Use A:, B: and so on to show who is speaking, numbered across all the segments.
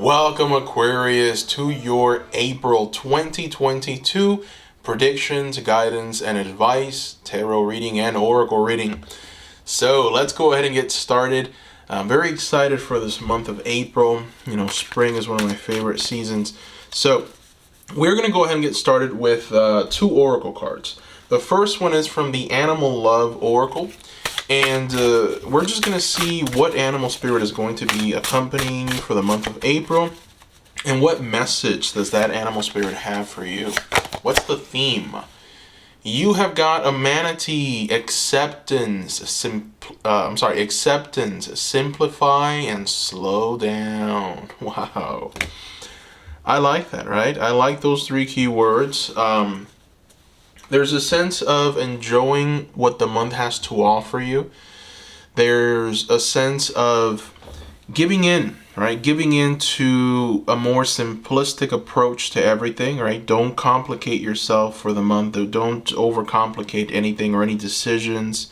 A: Welcome, Aquarius, to your April 2022 predictions, guidance, and advice, tarot reading, and oracle reading. So let's go ahead and get started. I'm very excited for this month of April. You know, spring is one of my favorite seasons. So we're going to go ahead and get started with two oracle cards. The first one is from the Animal Love Oracle. And we're just going to see what animal spirit is going to be accompanying you for the month of April. And what message does that animal spirit have for you? What's the theme? You have got a manatee, acceptance, simplify, and slow down. Wow. I like that, right? I like those three key words. There's a sense of enjoying what the month has to offer you. There's a sense of giving in, right? Giving in to a more simplistic approach to everything, right? Don't complicate yourself for the month. Don't overcomplicate anything or any decisions.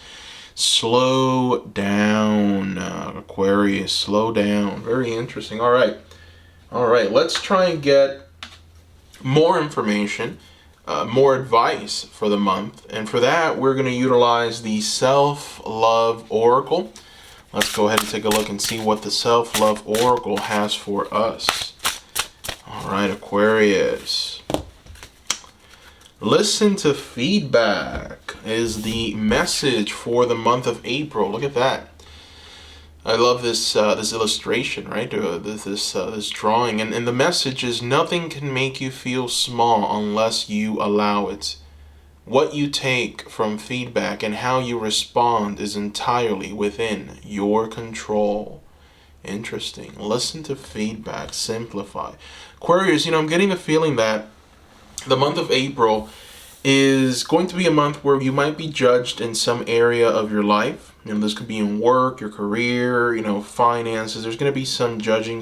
A: Slow down, Aquarius. Slow down. Very interesting. All right. Let's try and get more information. More advice for the month, and for that we're going to utilize the Self-Love Oracle. Let's go ahead and take a look and see what the Self-Love Oracle has for us. All right, Aquarius. Listen to feedback is the message for the month of April. Look at that. I love this this illustration, right? This drawing, and the message is: nothing can make you feel small unless you allow it. What you take from feedback and how you respond is entirely within your control. Interesting. Listen to feedback. Simplify. Aquarius, I'm getting the feeling that the month of April is going to be a month where you might be judged in some area of your life. This could be in work, your career, finances. There's going to be some judging,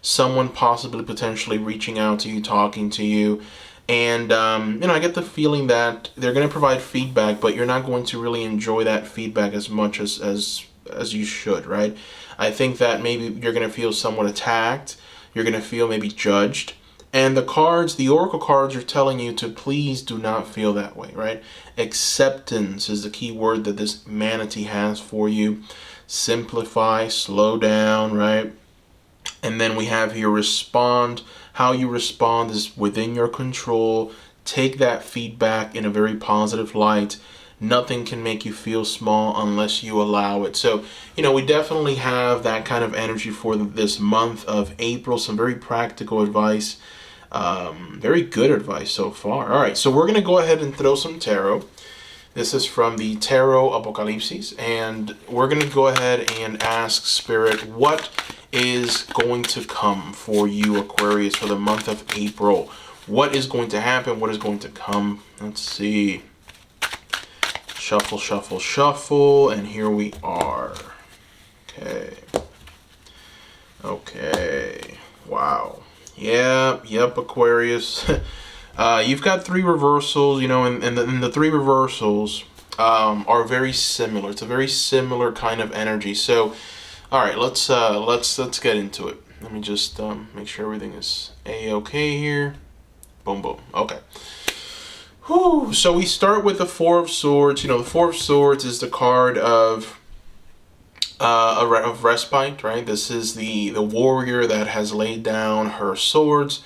A: someone possibly potentially reaching out to you, talking to you. And, I get the feeling that they're going to provide feedback, but you're not going to really enjoy that feedback as much as you should, right? I think that maybe you're going to feel somewhat attacked. You're going to feel maybe judged. And the oracle cards are telling you to please do not feel that way, right? Acceptance is the key word that this manatee has for you. Simplify, slow down, right? And then we have here respond. How you respond is within your control. Take that feedback in a very positive light. Nothing can make you feel small unless you allow it. So, we definitely have that kind of energy for this month of April. Some very practical advice. Very good advice so far. All right, so we're going to go ahead and throw some tarot. This is from the Tarot Apocalypses, and we're going to go ahead and ask Spirit, what is going to come for you, Aquarius, for the month of April? What is going to happen? What is going to come? Let's see. Shuffle, shuffle, shuffle, and here we are. Okay. Wow. Yep, Aquarius. You've got three reversals, and the three reversals are very similar. It's a very similar kind of energy. So, all right, let's get into it. Let me just make sure everything is a-okay here. Boom, boom. Okay. Whew. So we start with the Four of Swords. The Four of Swords is the card of respite, right? This is the warrior that has laid down her swords.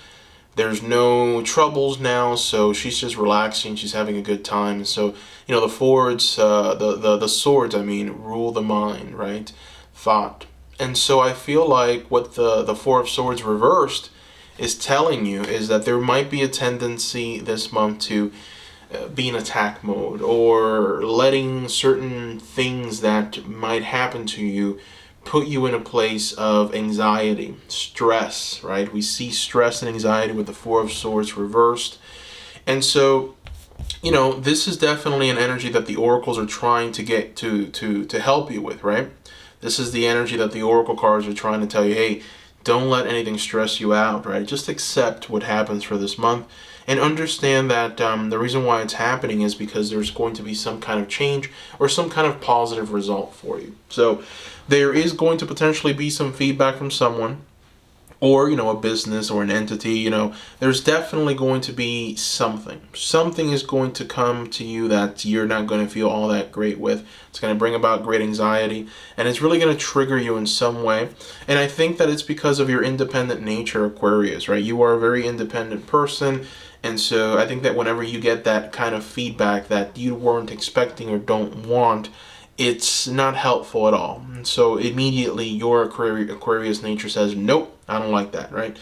A: There's no troubles now, so she's just relaxing. She's having a good time. So, the swords, rule the mind, right? Thought. And so I feel like what the Four of Swords reversed is telling you is that there might be a tendency this month to be in attack mode, or letting certain things that might happen to you put you in a place of anxiety, stress, right? We see stress and anxiety with the Four of Swords reversed. And so, this is definitely an energy that the oracles are trying to get to help you with, right? This is the energy that the oracle cards are trying to tell you, hey, don't let anything stress you out, right? Just accept what happens for this month. And understand that the reason why it's happening is because there's going to be some kind of change or some kind of positive result for you. So there is going to potentially be some feedback from someone. or, a business or an entity, there's definitely going to be something. Something is going to come to you that you're not going to feel all that great with. It's going to bring about great anxiety, and it's really going to trigger you in some way. And I think that it's because of your independent nature, Aquarius, right? You are a very independent person, and so I think that whenever you get that kind of feedback that you weren't expecting or don't want, it's not helpful at all. And so immediately your Aquarius nature says, nope, I don't like that, right?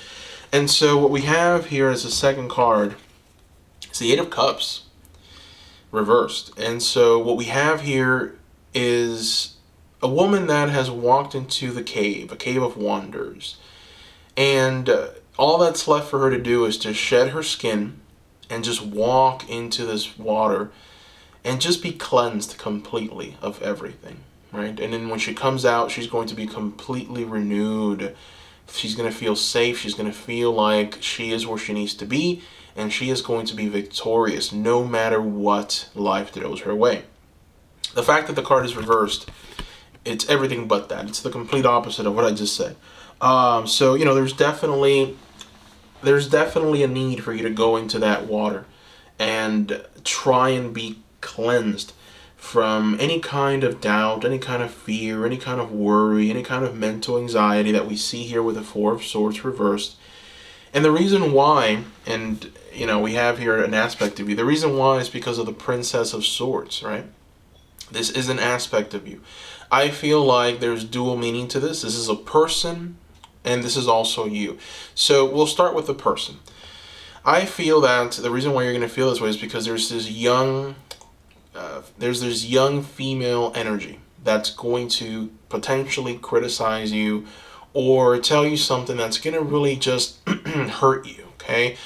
A: And so what we have here is the second card. It's the Eight of Cups reversed. And so what we have here is a woman that has walked into the cave, a cave of wonders. And all that's left for her to do is to shed her skin and just walk into this water and just be cleansed completely of everything, right? And then when she comes out, she's going to be completely renewed. She's going to feel safe. She's going to feel like she is where she needs to be, and she is going to be victorious no matter what life throws her way. The fact that the card is reversed, it's everything but that. It's the complete opposite of what I just said. So, there's definitely a need for you to go into that water and try and be cleansed from any kind of doubt, any kind of fear, any kind of worry, any kind of mental anxiety that we see here with the Four of Swords reversed. And the reason why, and we have here an aspect of you, the reason why is because of the Princess of Swords, right? This is an aspect of you. I feel like there's dual meaning to this. This is a person, and this is also you. So we'll start with the person. I feel that the reason why you're going to feel this way is because there's this young female energy that's going to potentially criticize you or tell you something that's going to really just hurt you, okay?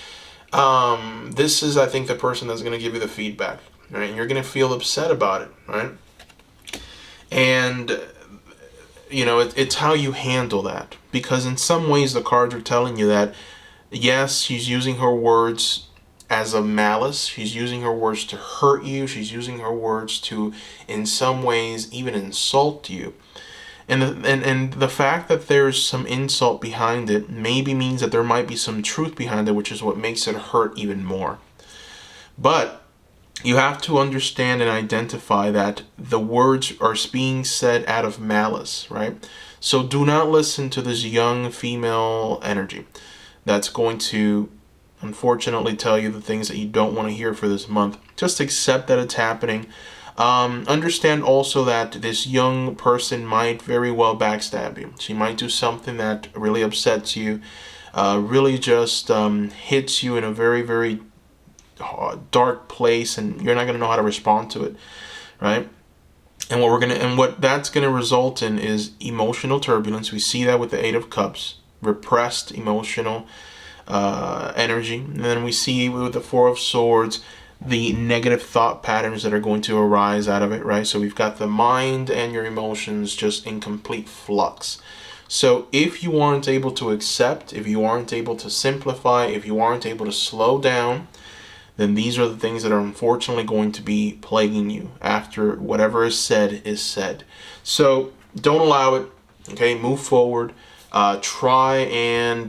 A: This is, I think, the person that's going to give you the feedback, right? And you're going to feel upset about it, right? And, it's how you handle that. Because in some ways, the cards are telling you that, yes, she's using her words as a malice. She's using her words to hurt you. She's using her words to, in some ways, even insult you. And the fact that there's some insult behind it maybe means that there might be some truth behind it, which is what makes it hurt even more. But you have to understand and identify that the words are being said out of malice, right? So do not listen to this young female energy that's going to unfortunately tell you the things that you don't want to hear for this month. Just accept that it's happening. Understand also that this young person might very well backstab you. She might do something that really upsets you, really just hits you in a very, very dark place, and you're not going to know how to respond to it, right? And what that's going to result in is emotional turbulence. We see that with the Eight of Cups, repressed emotional energy. And then we see with the Four of Swords the negative thought patterns that are going to arise out of it, right? So we've got the mind and your emotions just in complete flux. So if you aren't able to accept, if you aren't able to simplify, if you aren't able to slow down, then these are the things that are unfortunately going to be plaguing you after whatever is said. So don't allow it, okay? Move forward. Try and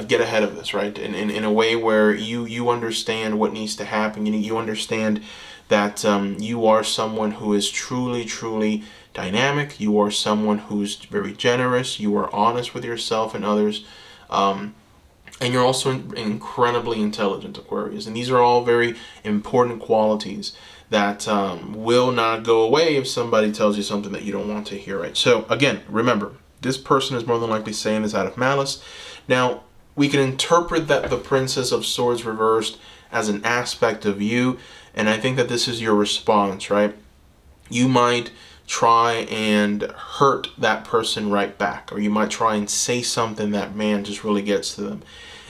A: get ahead of this, right? In a way where you understand what needs to happen. You understand that you are someone who is truly, truly dynamic. You are someone who's very generous. You are honest with yourself and others. And you're also incredibly intelligent, Aquarius. And these are all very important qualities that will not go away if somebody tells you something that you don't want to hear, right? So again, remember, this person is more than likely saying this out of malice. Now, we can interpret that the Princess of Swords reversed as an aspect of you, and I think that this is your response, right? You might try and hurt that person right back, or you might try and say something that, man, just really gets to them.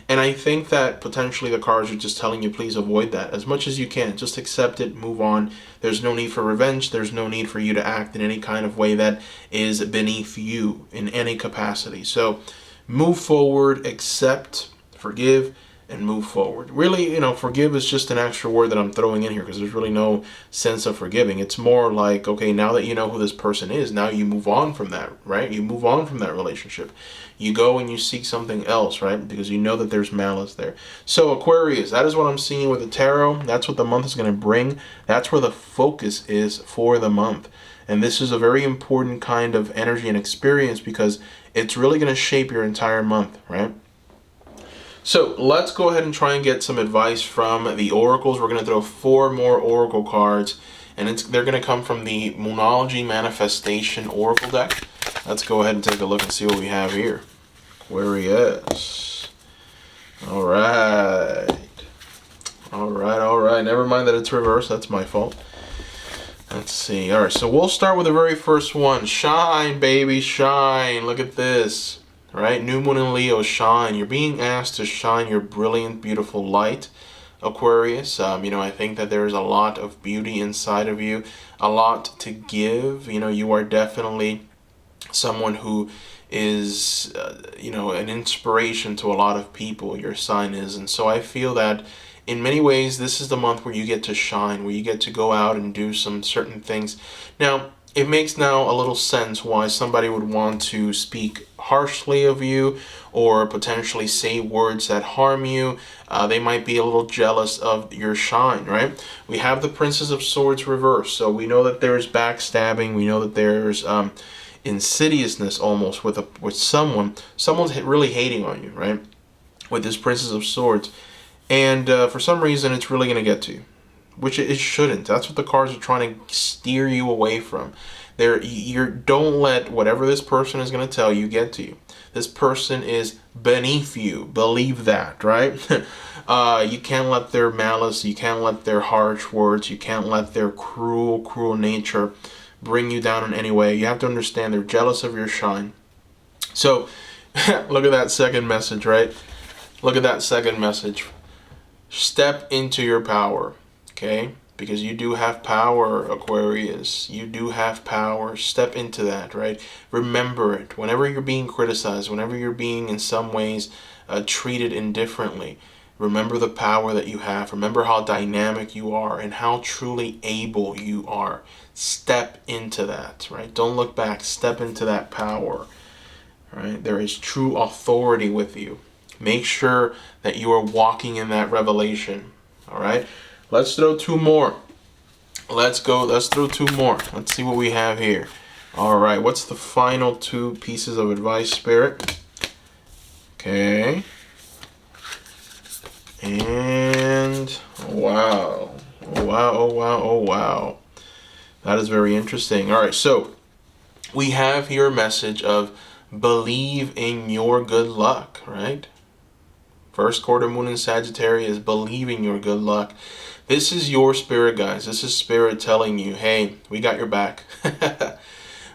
A: And I think that potentially the cards are just telling you, please avoid that as much as you can. Just accept it, move on. There's no need for revenge. There's no need for you to act in any kind of way that is beneath you in any capacity. So move forward, accept, forgive, and move forward. Really, forgive is just an extra word that I'm throwing in here because there's really no sense of forgiving. It's more like, okay, now that you know who this person is, now you move on from that, right? You move on from that relationship. You go and you seek something else, right? Because you know that there's malice there. So Aquarius, that is what I'm seeing with the tarot. That's what the month is going to bring. That's where the focus is for the month. And this is a very important kind of energy and experience because it's really going to shape your entire month, right? So let's go ahead and try and get some advice from the oracles. We're going to throw 4 more oracle cards, and they're going to come from the Moonology Manifestation Oracle deck. Let's go ahead and take a look and see what we have here. Aquarius. All right. Never mind that it's reversed. That's my fault. Let's see. All right, so we'll start with the very first one. Shine, baby, shine. Look at this. Right? New moon in Leo, shine. You're being asked to shine your brilliant, beautiful light, Aquarius. I think that there's a lot of beauty inside of you, a lot to give. You are definitely someone who is, an inspiration to a lot of people, your sign is. And so I feel that in many ways, this is the month where you get to shine, where you get to go out and do some certain things. Now, it makes now a little sense why somebody would want to speak harshly of you or potentially say words that harm you. They might be a little jealous of your shine, right? We have the Princess of Swords reversed. So we know that there's backstabbing. We know that there's insidiousness almost with someone. Someone's really hating on you, right? With this Princess of Swords. And for some reason, it's really going to get to you. Which it shouldn't. That's what the cards are trying to steer you away from. Don't let whatever this person is going to tell you get to you. This person is beneath you. Believe that, right? You can't let their malice, you can't let their harsh words, you can't let their cruel nature bring you down in any way. You have to understand they're jealous of your shine. So, look at that second message, right? Look at that second message. Step into your power. Okay, because you do have power, Aquarius. You do have power. Step into that, right? Remember it. Whenever you're being criticized, whenever you're being in some ways treated indifferently, remember the power that you have. Remember how dynamic you are and how truly able you are. Step into that, right? Don't look back. Step into that power, right? There is true authority with you. Make sure that you are walking in that revelation, all right? Let's throw 2 more. Let's throw 2 more. Let's see what we have here. All right, what's the final 2 pieces of advice, Spirit? Okay. And wow. That is very interesting. All right, so we have here a message of believe in your good luck, right? First quarter moon in Sagittarius, believing your good luck. This is your spirit, guys. This is spirit telling you, hey, we got your back.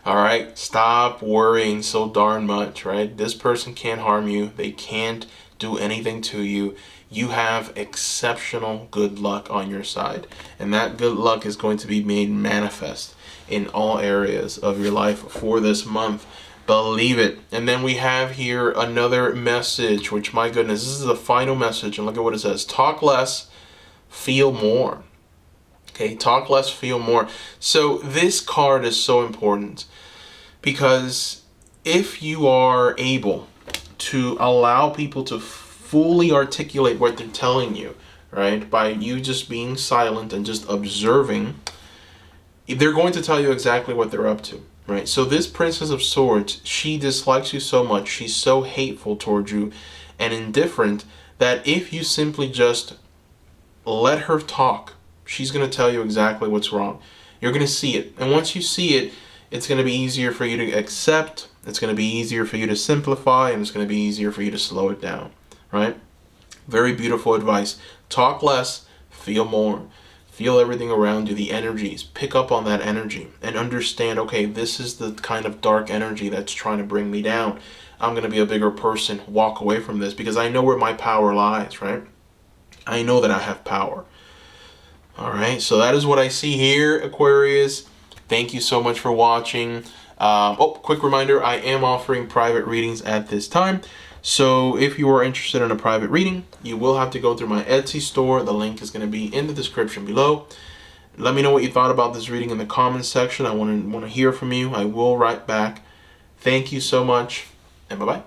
A: All right, stop worrying so darn much, right? This person can't harm you. They can't do anything to you. You have exceptional good luck on your side. And that good luck is going to be made manifest in all areas of your life for this month. Believe it. And then we have here another message, which, my goodness, this is the final message. And look at what it says. Talk less, feel more. Okay, talk less, feel more. So this card is so important because if you are able to allow people to fully articulate what they're telling you, right, by you just being silent and just observing, they're going to tell you exactly what they're up to. Right, so this Princess of Swords, she dislikes you so much, she's so hateful towards you and indifferent that if you simply just let her talk, she's going to tell you exactly what's wrong. You're going to see it. And once you see it, it's going to be easier for you to accept, it's going to be easier for you to simplify, and it's going to be easier for you to slow it down. Right? Very beautiful advice. Talk less, feel more. Feel everything around you, the energies. Pick up on that energy and understand, okay, this is the kind of dark energy that's trying to bring me down. I'm going to be a bigger person. Walk away from this because I know where my power lies, right? I know that I have power. All right, so that is what I see here, Aquarius. Thank you so much for watching. Quick reminder, I am offering private readings at this time. So if you are interested in a private reading, you will have to go through my Etsy store. The link is going to be in the description below. Let me know what you thought about this reading in the comments section. I want to hear from you. I will write back. Thank you so much, and bye-bye.